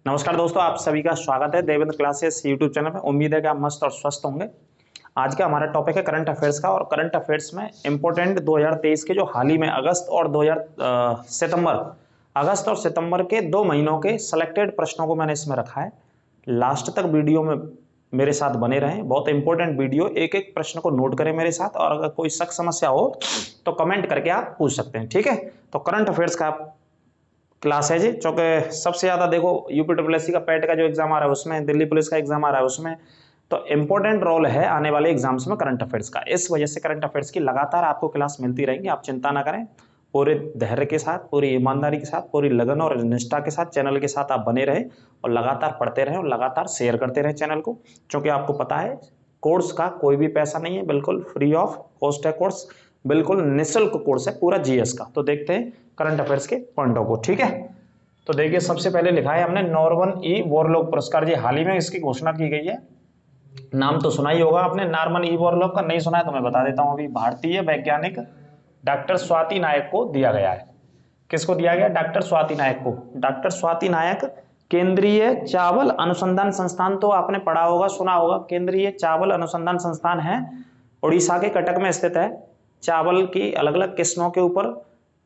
नमस्कार दोस्तों, आप सभी का स्वागत है देवेंद्र क्लासेस यूट्यूब चैनल में। उम्मीद है कि आप मस्त और स्वस्थ होंगे। आज का हमारा टॉपिक है करंट अफेयर्स का, और करंट अफेयर्स में इंपॉर्टेंट 2023 के जो हाल ही में अगस्त और सितंबर के 2 महीनों के सिलेक्टेड प्रश्नों को मैंने इसमें रखा है। लास्ट तक वीडियो में मेरे साथ बने रहें, बहुत इंपॉर्टेंट वीडियो। एक एक प्रश्न को नोट करें मेरे साथ, और अगर कोई शक समस्या हो तो कमेंट करके आप पूछ सकते हैं, ठीक है। तो करंट अफेयर्स का क्लास है जी, चूंकि सबसे ज्यादा देखो यूपीएससी का पैट का जो एग्जाम आ रहा है उसमें, दिल्ली पुलिस का एग्जाम आ रहा है उसमें, तो इंपॉर्टेंट रोल है आने वाले एग्जाम्स में करंट अफेयर्स का। इस वजह से करंट अफेयर्स की लगातार आपको क्लास मिलती रहेंगी, आप चिंता ना करें। पूरे धैर्य के साथ, पूरी ईमानदारी के साथ, पूरी लगन और निष्ठा के साथ चैनल के साथ आप बने रहें और लगातार पढ़ते रहें और लगातार शेयर करते रहें चैनल को। क्योंकि आपको पता है कोर्स का कोई भी पैसा नहीं है, बिल्कुल फ्री ऑफ कॉस्ट है कोर्स, बिल्कुल निःशुल्क कोर्स है पूरा जीएस का। तो देखते हैं करंट अफेयर्स के पॉइंटों को, ठीक है। तो देखिए, सबसे पहले लिखा है हमने नॉर्मन ई बोरलॉग पुरस्कार जी, हाल ही में इसकी घोषणा की गई है। नाम तो सुना ही होगा आपने, नॉर्मन ई बोरलॉग का। नहीं सुना है तो मैं बता देता हूं अभी। भारतीय वैज्ञानिक डॉक्टर स्वाति नायक को दिया गया है। किसको दिया गया? डॉक्टर स्वाति नायक को। डॉक्टर स्वाति नायक केंद्रीय चावल अनुसंधान संस्थान, तो आपने पढ़ा होगा, सुना होगा, केंद्रीय चावल अनुसंधान संस्थान है, उड़ीसा के कटक में स्थित है। चावल की अलग अलग किस्मों के ऊपर,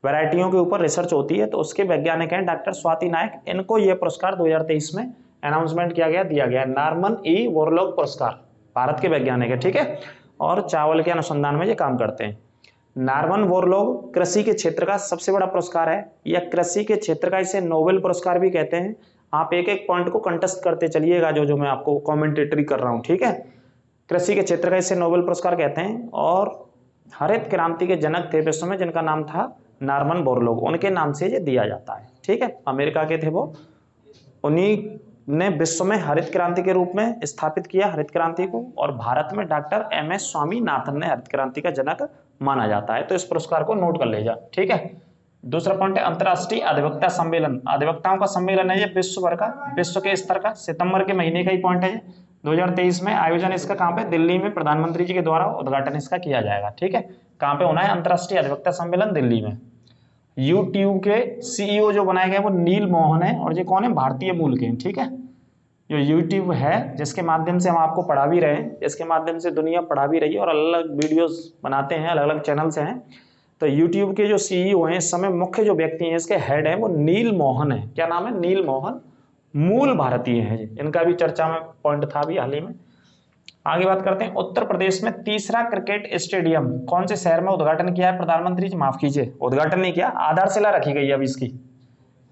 वैरायटियों के ऊपर रिसर्च होती है, तो उसके वैज्ञानिक हैं डॉक्टर स्वाति नायक। इनको यह पुरस्कार 2023 में अनाउंसमेंट किया गया, दिया गया। नॉर्मन ई बोरलॉग पुरस्कार, भारत के वैज्ञानिक है, ठीक है, और चावल के अनुसंधान में ये काम करते हैं। नॉर्मन बोरलॉग कृषि के क्षेत्र का सबसे बड़ा पुरस्कार है, या कृषि के क्षेत्र का इसे नोबेल पुरस्कार भी कहते हैं। आप एक एक पॉइंट को कंटेस्ट करते चलिएगा, जो जो मैं आपको कॉमेंटेटरी कर रहा हूं, ठीक है। कृषि के क्षेत्र का इसे नोबेल पुरस्कार कहते हैं। और हरित क्रांति के जनक थे विश्व में, जिनका नाम था नॉर्मन बोरलॉग, उनके नाम से ये दिया जाता है, ठीक है। अमेरिका के थे वो, उन्हीं ने विश्व में हरित क्रांति के रूप में स्थापित किया हरित क्रांति को। और भारत में डॉक्टर एम.एस. स्वामीनाथन ने हरित क्रांति का जनक माना जाता है। तो इस पुरस्कार को नोट कर लीजिए, ठीक है। दूसरा पॉइंट है अंतर्राष्ट्रीय अधिवक्ता सम्मेलन। अधिवक्ताओं का सम्मेलन है ये विश्व भर का, विश्व के स्तर का, सितंबर के महीने का ही पॉइंट है ये। 2023 में आयोजन इसका कहाँ पे? दिल्ली में प्रधानमंत्री जी के द्वारा उद्घाटन इसका किया जाएगा, ठीक है। कहाँ पे होना है? अंतर्राष्ट्रीय अधिवक्ता सम्मेलन दिल्ली में। यूट्यूब के सीईओ जो बनाए गए वो नील मोहन है, और ये कौन है? भारतीय मूल के हैं, ठीक है। जो यूट्यूब है, जिसके माध्यम से हम आपको पढ़ा भी रहे हैं, इसके माध्यम से दुनिया पढ़ा भी रही है और अलग अलग वीडियोस बनाते हैं, अलग अलग चैनल से हैं। तो यूट्यूब के जो सीईओ हैं इस समय, मुख्य जो व्यक्ति हैं, इसके हेड है वो नील मोहन है। क्या नाम है? नील मोहन। मूल भारतीय है, इनका भी चर्चा में पॉइंट था अभी हाल ही में। आगे बात करते हैं, उत्तर प्रदेश में तीसरा क्रिकेट स्टेडियम कौन से शहर में उद्घाटन किया है प्रधानमंत्री जी? माफ कीजिए, उद्घाटन नहीं किया, आधारशिला रखी गई है अभी इसकी।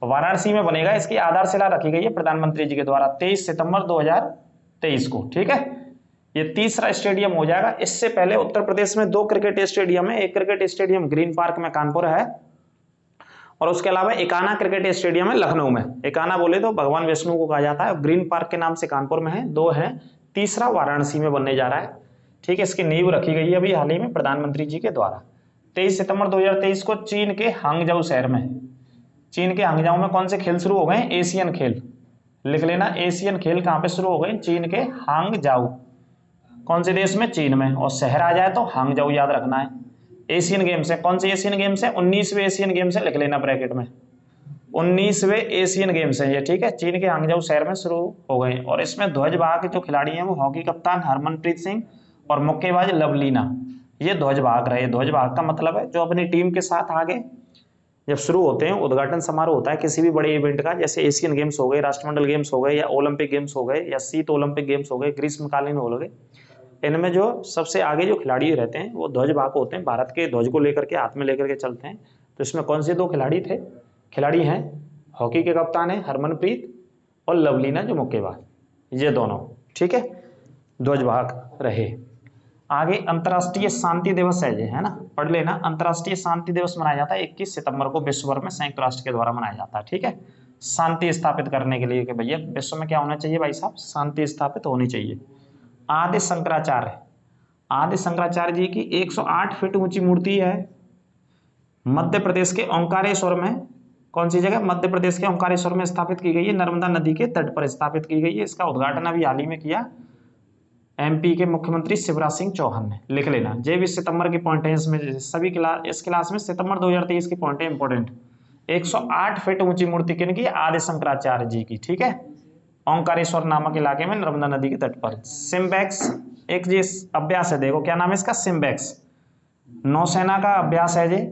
वाराणसी में बनेगा, इसकी आधारशिला रखी गई है प्रधानमंत्री जी के द्वारा 23 सितंबर 2023 को, ठीक है। ये तीसरा स्टेडियम हो जाएगा। इससे पहले उत्तर प्रदेश में 2 क्रिकेट स्टेडियम है। एक क्रिकेट स्टेडियम ग्रीन पार्क में कानपुर है, और उसके अलावा एकाना क्रिकेट स्टेडियम है लखनऊ में। एकाना बोले तो भगवान विष्णु को कहा जाता है, ग्रीन पार्क के नाम से कानपुर में है। 2 है, तीसरा वाराणसी में बनने जा रहा है, ठीक है। इसकी नींव रखी गई है अभी हाल ही में प्रधानमंत्री जी के द्वारा। 23 सितंबर 2023 को चीन के हांगझाऊ शहर में, चीन के हांगझाऊ में कौन से खेल शुरू हो गए? एशियन खेल, लिख लेना। एशियन खेल कहां पे शुरू हो गए? चीन के हांगझाऊ। कौन से देश में? चीन में। और शहर आ जाए तो हांगझाऊ याद रखना है। एशियन गेम्स है, कौन से एशियन गेम्स है? 19वें एशियन गेम्स है, लिख लेना ब्रैकेट में। 19वें एशियन गेम्स है ये, ठीक है। चीन के हांगझाऊ शहर में शुरू हो गए। और इसमें ध्वजवाहक के जो खिलाड़ी हैं वो हॉकी कप्तान हरमनप्रीत सिंह और मुक्केबाज लवलीना, ये ध्वजवाहक रहे। ध्वजवाहक का मतलब है जो अपनी टीम के साथ आगे जब शुरू होते हैं, उद्घाटन समारोह होता है किसी भी बड़े इवेंट का, जैसे एशियन गेम्स हो गए, राष्ट्रमंडल गेम्स हो गए, या ओलंपिक गेम्स हो गए, या शीत ओलंपिक गेम्स हो गए, ग्रीष्मकालीन हो गए, इनमें जो सबसे आगे जो खिलाड़ी रहते हैं वो ध्वजवाहक होते हैं। भारत के ध्वज को लेकर के, हाथ में लेकर के चलते हैं। तो इसमें कौन से 2 खिलाड़ी थे? खिलाड़ी हैं, हॉकी के कप्तान है हरमनप्रीत, और लवलीना जो मुक्केबाज, ये दोनों, ठीक है, ध्वजवाहक रहे। आगे अंतर्राष्ट्रीय शांति दिवस है ये, है ना, पढ़ लेना। अंतर्राष्ट्रीय शांति दिवस मनाया जाता है 21 सितंबर को, विश्व भर में संयुक्त राष्ट्र के द्वारा मनाया जाता है, ठीक है। शांति स्थापित करने के लिए कि भैया विश्व में क्या होना चाहिए भाई साहब? शांति स्थापित होनी चाहिए। आदि शंकराचार्य, आदि शंकराचार्य जी की 108 फीट ऊंची मूर्ति है मध्य प्रदेश के ओंकारेश्वर में। कौन सी जगह? मध्य प्रदेश के ओंकारेश्वर में स्थापित की गई है, नर्मदा नदी के तट पर स्थापित की गई है। इसका उद्घाटन अभी हाल ही में किया एमपी के मुख्यमंत्री शिवराज सिंह चौहान ने, लिख लेना। जे भी सितंबर की पॉइंट है इसमें, सभी इस क्लास में सितंबर 2023 की पॉइंट है इंपॉर्टेंट। 108 फीट ऊंची मूर्ति किनकी? आदि शंकराचार्य जी की, ठीक है। ओंकारेश्वर नामक इलाके में नर्मदा नदी के तट पर। सिम्बेक्स एक जी अभ्यास है, देखो क्या नाम है इसका, सिम्बेक्स नौसेना का अभ्यास है जी,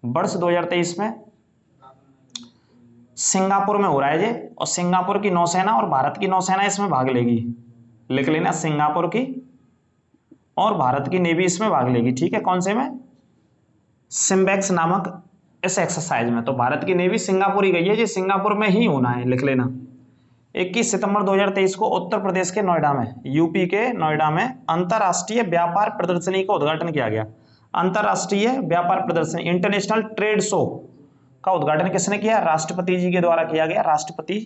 वर्ष 2023 में सिंगापुर में हो रहा है जी, और सिंगापुर की नौसेना और भारत की नौसेना इसमें भाग लेगी, लिख लेना, सिंगापुर की और भारत की नेवी इसमें भाग लेगी, ठीक है, कौन से में, सिम्बेक्स नामक इस एक्सरसाइज में। तो भारत की नेवी सिंगापुर ही गई है जी, सिंगापुर में ही होना है, लिख लेना। 21 सितंबर 2023 को उत्तर प्रदेश के नोएडा में, यूपी के नोएडा में अंतरराष्ट्रीय व्यापार प्रदर्शनी का उद्घाटन किया गया। अंतरराष्ट्रीय व्यापार प्रदर्शनी, इंटरनेशनल ट्रेड शो का उद्घाटन किसने किया, राष्ट्रपति जी के द्वारा किया गया, राष्ट्रपति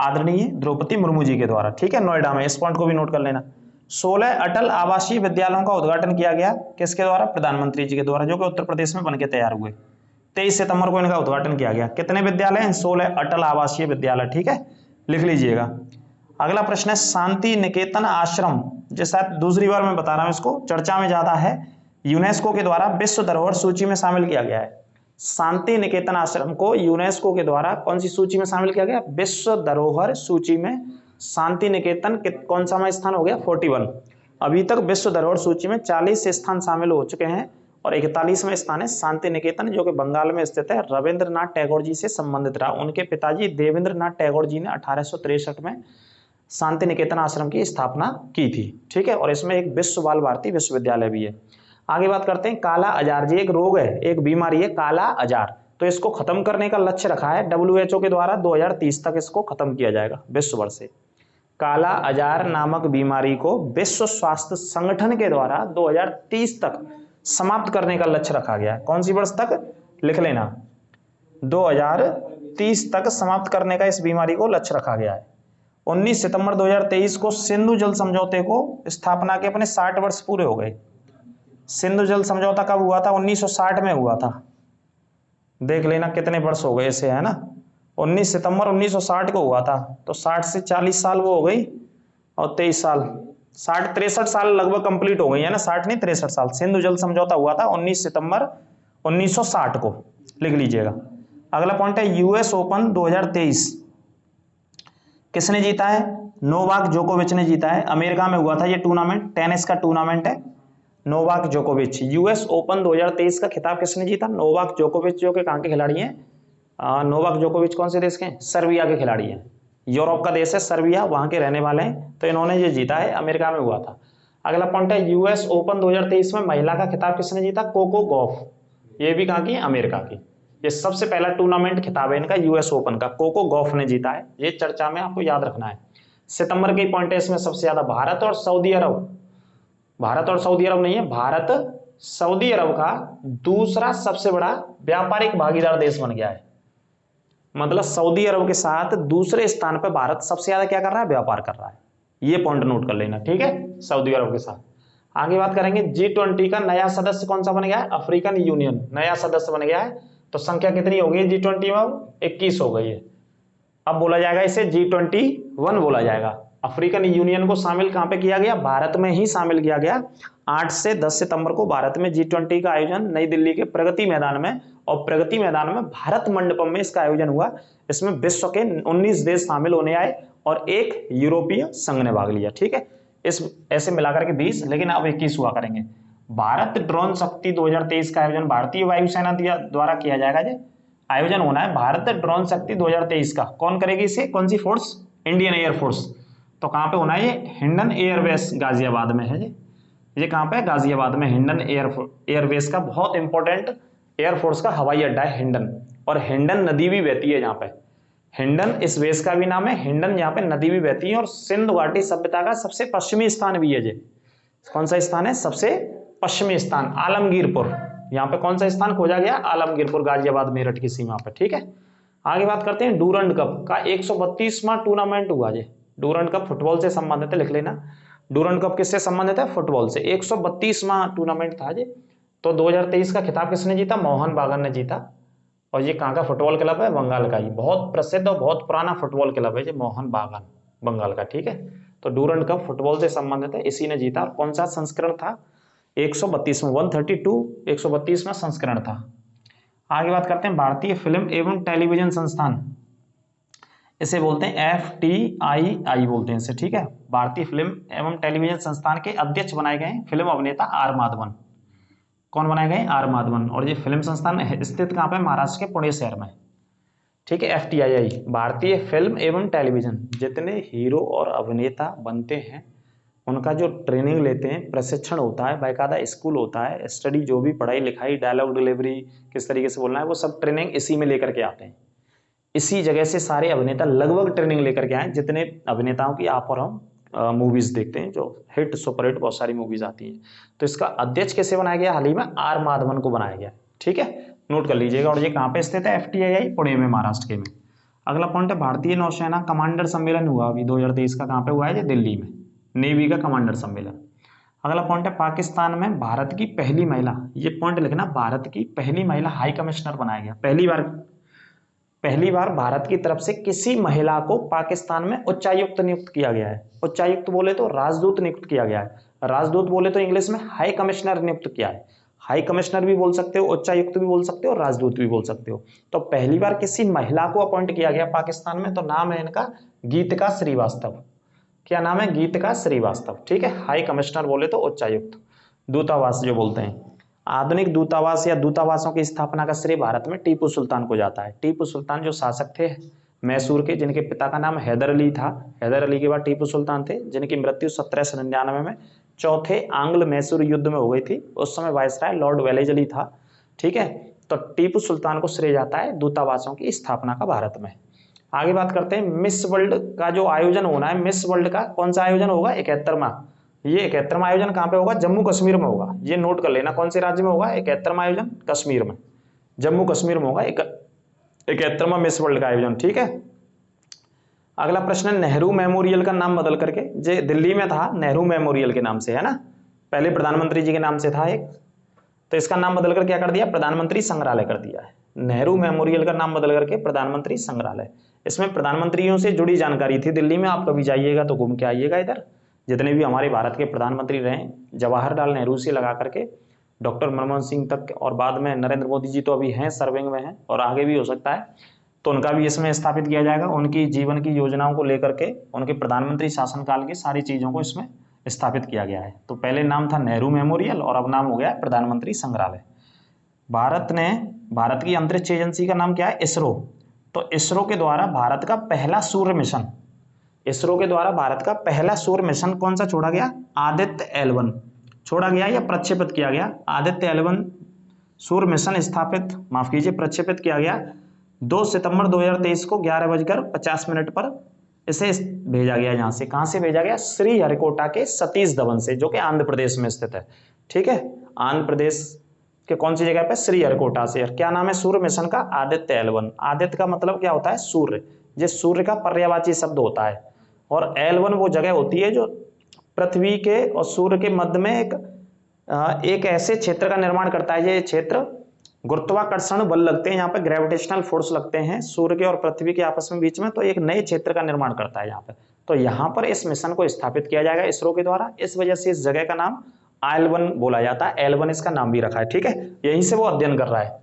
आदरणीय द्रौपदी मुर्मू जी के द्वारा, ठीक है, नोएडा में, इस पॉइंट को भी नोट कर लेना। 16 अटल आवासीय विद्यालयों का उद्घाटन किया गया, किसके द्वारा, प्रधानमंत्री जी के द्वारा, जो कि उत्तर प्रदेश में बनके तैयार हुए। 23 सितंबर को इनका उद्घाटन किया गया। कितने विद्यालय हैं, 16 अटल आवासीय विद्यालय, ठीक है, लिख लीजिएगा। अगला प्रश्न है शांति निकेतन आश्रम, जो शायद दूसरी बार मैं बता रहा हूं, इसको चर्चा में ज्यादा है, यूनेस्को के द्वारा विश्व धरोहर सूची में शामिल किया गया है। शांति निकेतन आश्रम को यूनेस्को के द्वारा कौन सी सूची में शामिल किया गया, विश्व धरोहर सूची में शांति निकेतन कौन सा स्थान हो गया, 41। अभी तक विश्व धरोहर सूची में 40 स्थान शामिल हो चुके हैं और 41वां स्थान है शांति निकेतन, जो कि बंगाल में स्थित है। रविंद्रनाथ टैगोर जी से संबंधित रहा, उनके पिताजी देवेंद्रनाथ टैगोर जी ने 1863 में शांति निकेतन आश्रम की स्थापना की थी, ठीक है, और इसमें एक विश्व बाल भारती विश्वविद्यालय भी है। आगे बात करते हैं काला अजार जी, एक रोग है, एक बीमारी है काला अजार, तो इसको खत्म करने का लक्ष्य रखा है WHO के द्वारा, 2030 तक इसको खत्म किया जाएगा विश्व भर से। काला अजार नामक बीमारी को विश्व स्वास्थ्य संगठन के द्वारा 2030 तक समाप्त करने का लक्ष्य रखा गया है। कौन सी वर्ष तक, लिख लेना, 2030 तक समाप्त करने का इस बीमारी को लक्ष्य रखा गया है। 19 सितंबर 2023 को सिंधु जल समझौते को स्थापना के अपने 60 वर्ष पूरे हो गए। सिंधु जल समझौता कब हुआ था, 1960 में हुआ था, देख लेना कितने वर्ष हो गए इसे, है ना, 19 सितंबर 1960 को हुआ था, तो 60 से 40 साल वो हो गई, और 23 साल, 63 साल लगभग कंप्लीट हो गई है ना, 60 नहीं 63 साल। सिंधु जल समझौता हुआ था 19 सितंबर 1960 को, लिख लीजिएगा। अगला पॉइंट है यूएस ओपन 2023 किसने जीता है, नोवाक जोकोविच ने जीता है। अमेरिका में हुआ था ये टूर्नामेंट, टेनिस का टूर्नामेंट है, नोवाक जोकोविच। यूएस ओपन 2023 का खिताब किसने जीता, नोवाक जोकोविच, जो कि कहाँ के खिलाड़ी हैं, नोवाक जोकोविच कौन से देश के हैं, सर्बिया के खिलाड़ी हैं, यूरोप का देश है सर्बिया, वहां के रहने वाले हैं, तो इन्होंने ये जीता है, अमेरिका में हुआ था। अगला पॉइंट है यूएस ओपन 2023 में महिला का खिताब किसने जीता, कोको गॉफ, ये भी कहाँ की है, अमेरिका की। ये सबसे पहला टूर्नामेंट खिताब है इनका यूएस ओपन का, कोको गॉफ ने जीता है, ये चर्चा में आपको याद रखना है। सितंबर के पॉइंट है इसमें सबसे ज्यादा, भारत और सऊदी अरब, भारत और सऊदी अरब नहीं है, भारत सऊदी अरब का दूसरा सबसे बड़ा व्यापारिक भागीदार देश बन गया है, मतलब सऊदी अरब के साथ दूसरे स्थान पर भारत सबसे ज्यादा क्या कर रहा है, व्यापार कर रहा है, ये पॉइंट नोट कर लेना, ठीक है, सऊदी अरब के साथ। आगे बात करेंगे G20 का नया सदस्य कौन सा बन गया है, अफ्रीकन यूनियन नया सदस्य बन गया है, तो संख्या कितनी हो गई G20 में, 21 हो गई है। अब बोला जाएगा इसे G21 बोला जाएगा। अफ्रीकन यूनियन को शामिल कहां पे किया गया, भारत में ही शामिल किया गया। 8 से 10 सितंबर को भारत में G20 का आयोजन नई दिल्ली के प्रगति मैदान में, और प्रगति मैदान में भारत मंडपम में इसका आयोजन हुआ। इसमें विश्व के 19 देश शामिल होने आए और एक यूरोपीय संघ ने भाग लिया, ठीक है, इस ऐसे मिलाकर के 20, लेकिन अब 21 हुआ करेंगे। भारत ड्रोन शक्ति 2023 का आयोजन भारतीय वायुसेना द्वारा किया जाएगा। जी आयोजन होना है भारत ड्रोन शक्ति 2023 का, कौन करेगी इसे, कौन सी फोर्स, इंडियन एयरफोर्स। तो कहां पे होना है, ये हिंडन एयरबेस गाजियाबाद में है। जी ये कहां पे है, गाजियाबाद में, हिंडन एयरबेस का बहुत इंपॉर्टेंट एयरफोर्स का हवाई अड्डा है हिंडन, और हिंडन नदी भी बहती है यहाँ पे, हिंडन इस बेस का भी नाम है, हिंडन यहाँ पे नदी भी बहती है, और सिंधु घाटी सभ्यता का सबसे पश्चिमी स्थान भी है। जी कौन सा स्थान है, सबसे पश्चिमी स्थान, आलमगीरपुर, यहाँ पे कौन सा स्थान खोजा गया, आलमगीरपुर, गाजियाबाद मेरठ की सीमा पे, ठीक है। आगे बात करते हैं डूरंड कप का 132वां टूर्नामेंट हुआ। जी डूरंड कप फुटबॉल से संबंधित है, लिख लेना, डूरंड कप किससे संबंधित है, फुटबॉल से। 132वां टूर्नामेंट था। जी तो 2023 का खिताब किसने जीता, मोहन बागान ने जीता, और ये कहाँ का फुटबॉल क्लब है, बंगाल का ही, बहुत प्रसिद्ध और बहुत पुराना फुटबॉल क्लब है जी, मोहन बागान, बंगाल का, ठीक है। तो डूरंड कप फुटबॉल से संबंधित है, इसी ने जीता। और कौन सा संस्करण था, 132वां, 132वां संस्करण था। आगे बात करते हैं भारतीय फिल्म एवं टेलीविजन संस्थान, इसे बोलते हैं FTII बोलते हैं इसे, ठीक है। भारतीय फिल्म एवं टेलीविजन संस्थान के अध्यक्ष बनाए गए फिल्म अभिनेता आर माधवन। कौन बनाए गए? आर माधवन। और ये फिल्म संस्थान स्थित कहाँ पे? महाराष्ट्र के पुणे शहर में, ठीक है। FTII भारतीय फिल्म एवं टेलीविजन, जितने हीरो और अभिनेता बनते हैं उनका जो ट्रेनिंग लेते हैं, प्रशिक्षण होता है, बाकायदा स्कूल होता है, स्टडी, जो भी पढ़ाई लिखाई, डायलॉग डिलीवरी, किस तरीके से बोलना है, वो सब ट्रेनिंग इसी में लेकर के आते हैं। इसी जगह से सारे अभिनेता लगभग ट्रेनिंग लेकर के आए, जितने अभिनेताओं की आप और हम मूवीज देखते हैं, जो हिट सुपर हिट बहुत सारी मूवीज आती हैं। तो इसका अध्यक्ष कैसे बनाया गया? हाल ही में आर माधवन को बनाया गया, ठीक है, नोट कर लीजिएगा। और ये कहाँ पे स्थित है? FTII पुणे में, महाराष्ट्र के में। अगला पॉइंट है भारतीय नौसेना कमांडर सम्मेलन हुआ अभी 2023 का, कहाँ पे हुआ है? ये दिल्ली में, नेवी का कमांडर सम्मेलन। अगला पॉइंट है पाकिस्तान में भारत की पहली महिला, ये पॉइंट लिखना, भारत की पहली महिला हाई कमिश्नर बनाया गया। पहली बार भारत की तरफ से किसी महिला को पाकिस्तान में उच्चायुक्त नियुक्त किया गया है। उच्चायुक्त बोले तो राजदूत नियुक्त किया गया है, राजदूत बोले तो इंग्लिश में हाई कमिश्नर नियुक्त किया है। हाई कमिश्नर भी बोल सकते हो, उच्चायुक्त भी बोल सकते हो, राजदूत भी बोल सकते हो। तो पहली बार किसी महिला को अपॉइंट किया गया पाकिस्तान में, तो नाम है इनका गीतिका श्रीवास्तव। क्या नाम है? गीतिका श्रीवास्तव, ठीक है। हाई कमिश्नर बोले तो उच्चायुक्त, दूतावास जो बोलते हैं। आधुनिक दूतावास या दूतावासों की स्थापना का श्रेय भारत में टीपू सुल्तान को जाता है। टीपू सुल्तान जो शासक थे मैसूर के, जिनके पिता का नाम हैदर अली था, हैदर अली के बाद टीपू सुल्तान थे, जिनकी मृत्यु 1799 में चौथे आंग्ल मैसूर युद्ध में हो गई थी। उस समय वायसराय लॉर्ड वेलेजली था, ठीक है। तो टीपू सुल्तान को श्रेय जाता है दूतावासों की स्थापना का भारत में। आगे बात करते हैं मिस वर्ल्ड का जो आयोजन होना है, मिस वर्ल्ड का कौन सा आयोजन होगा? 71वां। ये 71वां आयोजन कहाँ पे होगा? जम्मू कश्मीर में होगा। ये नोट कर लेना, कौन से राज्य में होगा 71वां आयोजन? कश्मीर में, जम्मू कश्मीर में होगा 71वां मिस वर्ल्ड का आयोजन, ठीक है। अगला प्रश्न है नेहरू मेमोरियल का नाम बदल करके, जो दिल्ली में था नेहरू मेमोरियल के नाम से, है ना, पहले प्रधानमंत्री जी के नाम से था एक, तो इसका नाम बदल कर क्या कर दिया? प्रधानमंत्री संग्रहालय कर दिया है। नेहरू मेमोरियल का नाम बदल करके प्रधानमंत्री संग्रहालय। इसमें प्रधानमंत्रियों से जुड़ी जानकारी थी। दिल्ली में आप कभी जाइएगा तो घूम के आइएगा इधर, जितने भी हमारे भारत के प्रधानमंत्री रहे, जवाहरलाल नेहरू से लगा करके डॉक्टर मनमोहन सिंह तक, और बाद में नरेंद्र मोदी जी तो अभी हैं, सर्विंग में हैं, और आगे भी हो सकता है, तो उनका भी इसमें स्थापित किया जाएगा। उनकी जीवन की योजनाओं को लेकर के, उनके प्रधानमंत्री शासनकाल की सारी चीज़ों को इसमें स्थापित किया गया है। तो पहले नाम था नेहरू मेमोरियल और अब नाम हो गया प्रधानमंत्री संग्रहालय। भारत की अंतरिक्ष एजेंसी का नाम क्या है? इसरो। तो इसरो के द्वारा भारत का पहला सूर्य मिशन, इसरो के द्वारा भारत का पहला सूर्य मिशन कौन सा छोड़ा गया? आदित्य L1 छोड़ा गया या प्रक्षेपित किया गया? आदित्य L1 सूर्य मिशन प्रक्षेपित किया गया 2 सितंबर 2023 को 11:50 पर। इसे भेजा गया यहाँ से, कहाँ से भेजा गया? श्रीहरिकोटा के सतीश धवन से, जो कि आंध्र प्रदेश में स्थित है, ठीक है। आंध्र प्रदेश के कौन सी जगह पे? श्रीहरिकोटा से। क्या नाम है सूर्य मिशन का? आदित्य L1। आदित्य का मतलब क्या होता है? सूर्य। ये सूर्य का पर्यायवाची शब्द होता है, और L1 वो जगह होती है जो पृथ्वी के और सूर्य के मध्य में एक ऐसे क्षेत्र का निर्माण करता है। ये क्षेत्र गुरुत्वाकर्षण बल लगते हैं, यहाँ पे ग्रेविटेशनल फोर्स लगते हैं सूर्य के और पृथ्वी के आपस में बीच में, तो एक नए क्षेत्र का निर्माण करता है यहाँ पे। तो यहाँ पर इस मिशन को स्थापित किया जाएगा इसरो के द्वारा। इस वजह से इस जगह का नाम L1 बोला जाता है। L1 इसका नाम भी रखा है, ठीक है, यहीं से वो अध्ययन कर रहा है,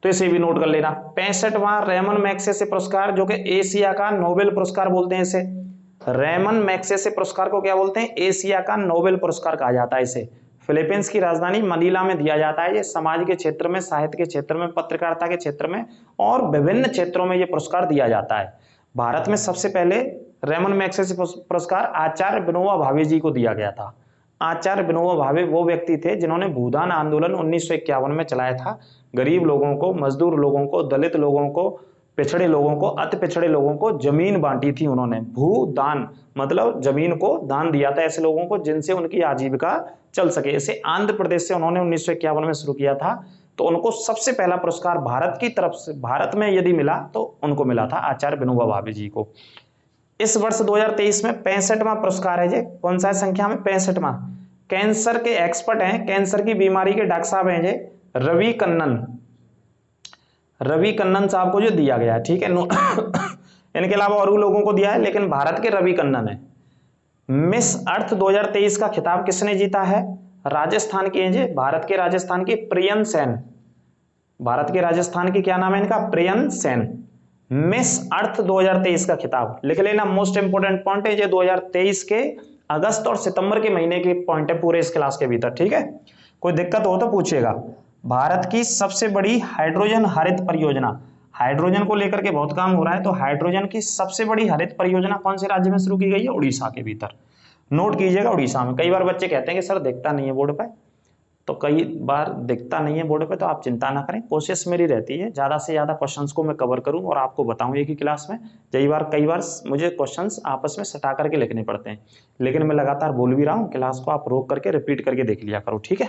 तो इसे भी नोट कर लेना। 65वां रेमन मैग्सेसे पुरस्कार, जो कि एशिया का नोबेल पुरस्कार बोलते हैं इसे। रेमन मैग्सेसे पुरस्कार को क्या बोलते हैं? एशिया का नोबेल पुरस्कार कहा जाता है इसे। फिलीपींस की राजधानी मनीला में दिया जाता है। ये समाज के क्षेत्र में, साहित्य के क्षेत्र में, पत्रकारिता के क्षेत्र में और विभिन्न क्षेत्रों में ये पुरस्कार दिया जाता है। भारत में सबसे पहले रेमन मैग्सेसे पुरस्कार आचार्य विनोबा भावे जी को दिया गया था। आचार्य विनोबा भावे वो व्यक्ति थे जिन्होंने भूदान आंदोलन 1951 में चलाया था। गरीब लोगों को, मजदूर लोगों को, दलित लोगों को, पिछड़े लोगों को, अति पिछड़े लोगों को जमीन बांटी थी उन्होंने। भूदान मतलब जमीन को दान दिया था ऐसे लोगों को जिनसे उनकी आजीविका चल सके। इसे आंध्र प्रदेश से उन्होंने 1951 में शुरू किया था। तो उनको सबसे पहला पुरस्कार भारत की तरफ से, भारत में यदि मिला तो उनको मिला था आचार्य विनोबा भावे जी को। इस वर्ष 2023 में 65वां पुरस्कार है। ये कौन सा है संख्या में? 65वां। कैंसर के एक्सपर्ट हैं, कैंसर की बीमारी के डॉक्टर साहब हैं ये रवि कन्नन साहब को जो दिया गया है, ठीक है। इनके अलावा और भी लोगों को दिया है, लेकिन भारत के रवि कन्नन है। मिस अर्थ 2023 का खिताब किसने जीता है? राजस्थान की है, भारत के राजस्थान की प्रियन सेन। भारत के राजस्थान की क्या नाम है इनका? प्रियन सेन। मिस अर्थ 2023 का खिताब लिख लेना। मोस्ट इंपोर्टेंट पॉइंट है ये 2023 के अगस्त और सितंबर के महीने के पॉइंट है पूरे इस क्लास के भीतर, ठीक है। कोई दिक्कत हो तो पूछिएगा। भारत की सबसे बड़ी हाइड्रोजन हरित परियोजना, हाइड्रोजन को लेकर के बहुत काम हो रहा है, तो हाइड्रोजन की सबसे बड़ी हरित परियोजना कौन से राज्य में शुरू की गई है? उड़ीसा के भीतर। नोट कीजिएगा, उड़ीसा में। कई बार बच्चे कहते हैं कि सर दिखता नहीं है बोर्ड पे, तो कई बार दिखता नहीं है बोर्ड पे, तो आप चिंता ना करें। कोशिश मेरी रहती है ज़्यादा से ज़्यादा क्वेश्चंस को मैं कवर करूं और आपको बताऊं एक ही क्लास में। कई बार मुझे क्वेश्चंस आपस में सटा करके लिखने पड़ते हैं, लेकिन मैं लगातार बोल भी रहा हूं। क्लास को आप रोक करके रिपीट करके देख लिया करो, ठीक है।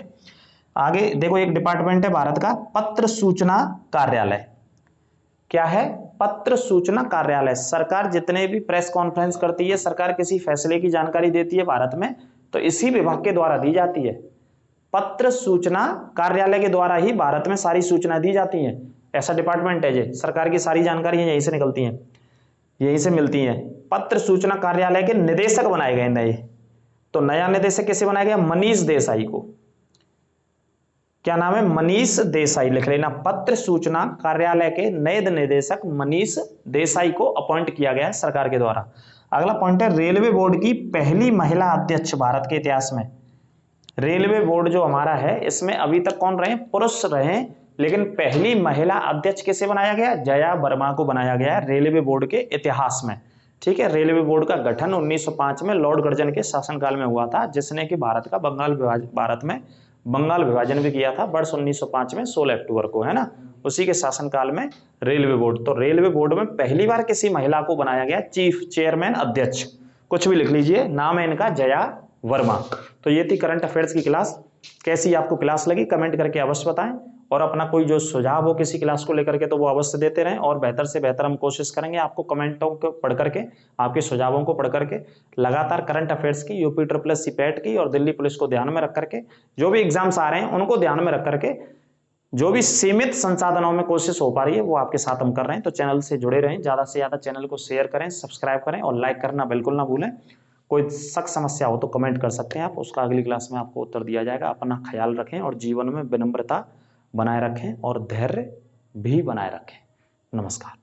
आगे देखो, एक डिपार्टमेंट है भारत का, पत्र सूचना कार्यालय। क्या है? पत्र सूचना कार्यालय। सरकार जितने भी प्रेस कॉन्फ्रेंस करती है, सरकार किसी फैसले की जानकारी देती है भारत में, तो इसी विभाग के द्वारा दी जाती है। पत्र सूचना कार्यालय के द्वारा ही भारत में सारी सूचना दी जाती हैं। ऐसा डिपार्टमेंट है ये, सरकार की सारी जानकारी यहीं से निकलती हैं, यहीं से मिलती हैं। पत्र सूचना कार्यालय के निदेशक बनाए गए नए, तो नया निदेशक किसे बनाया गया? मनीष देसाई को। क्या नाम है? मनीष देसाई लिख लेना। पत्र सूचना कार्यालय के नए निदेशक मनीष देसाई को अपॉइंट किया गया है सरकार के द्वारा। अगला पॉइंट है रेलवे बोर्ड की पहली महिला अध्यक्ष भारत के इतिहास में। रेलवे बोर्ड जो हमारा है, इसमें अभी तक कौन रहे? पुरुष रहे, लेकिन पहली महिला अध्यक्ष किसे बनाया गया? जया वर्मा को बनाया गया है रेलवे बोर्ड के इतिहास में, ठीक है। रेलवे बोर्ड का गठन 1905 में लॉर्ड कर्जन के शासनकाल में हुआ था, जिसने कि भारत में बंगाल विभाजन भी किया था वर्ष 1905 में 16 अक्टूबर को, है ना। उसी के शासनकाल में रेलवे बोर्ड, तो रेलवे बोर्ड में पहली बार किसी महिला को बनाया गया चीफ चेयरमैन अध्यक्ष। कुछ भी लिख लीजिए, नाम है इनका जया वर्मा। तो ये थी करंट अफेयर्स की क्लास। कैसी आपको क्लास लगी कमेंट करके अवश्य बताएं, और अपना कोई जो सुझाव हो किसी क्लास को लेकर के तो वो अवश्य देते रहें, और बेहतर से बेहतर हम कोशिश करेंगे आपको कमेंटों को पढ़ करके, आपके सुझावों को पढ़ करके लगातार करंट अफेयर्स की, यूपी ट्रिपल एस सीपैट की और दिल्ली पुलिस को ध्यान में रख करके, जो भी एग्जाम्स आ रहे हैं उनको ध्यान में रख करके, जो भी सीमित संसाधनों में कोशिश हो पा रही है वो आपके साथ हम कर रहे हैं। तो चैनल से जुड़े रहें, ज्यादा से ज्यादा चैनल को शेयर करें, सब्सक्राइब करें और लाइक करना बिल्कुल ना भूलें। कोई शक समस्या हो तो कमेंट कर सकते हैं आप, उसका अगली क्लास में आपको उत्तर दिया जाएगा। अपना ख्याल रखें और जीवन में विनम्रता बनाए रखें और धैर्य भी बनाए रखें। नमस्कार।